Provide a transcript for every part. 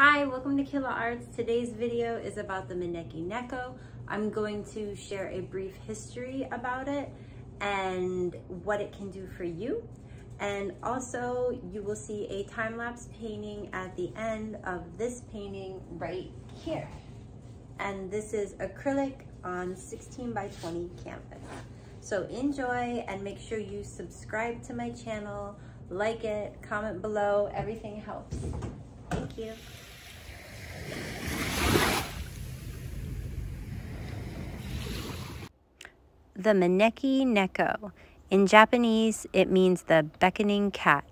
Hi, welcome to Killa Arts. Today's video is about the Maneki Neko. I'm going to share a brief history about it and what it can do for you. And also you will see a time-lapse painting at the end of this painting right here. And this is acrylic on 16 by 20 canvas. So enjoy and make sure you subscribe to my channel, like it, comment below, everything helps. Thank you. The Maneki Neko. In Japanese, it means the beckoning cat.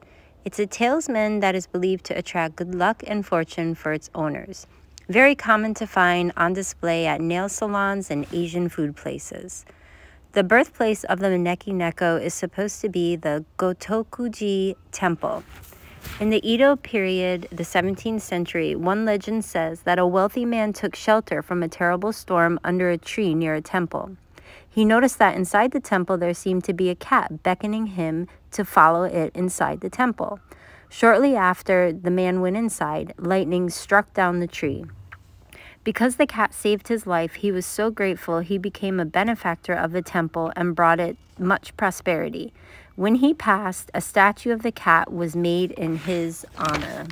It's a talisman that is believed to attract good luck and fortune for its owners. Very common to find on display at nail salons and Asian food places. The birthplace of the Maneki Neko is supposed to be the Gotokuji Temple. In the Edo period, the 17th century, one legend says that a wealthy man took shelter from a terrible storm under a tree near a temple. He noticed that inside the temple there seemed to be a cat beckoning him to follow it inside the temple. Shortly after the man went inside, lightning struck down the tree. Because the cat saved his life, he was so grateful he became a benefactor of the temple and brought it much prosperity. When he passed, a statue of the cat was made in his honor.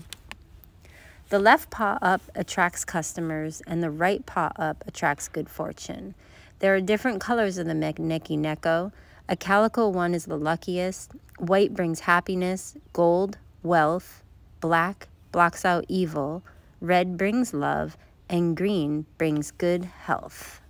The left paw up attracts customers and the right paw up attracts good fortune. There are different colors of the Maneki Neko. A calico one is the luckiest. White brings happiness, gold, wealth, black blocks out evil, red brings love, and green brings good health.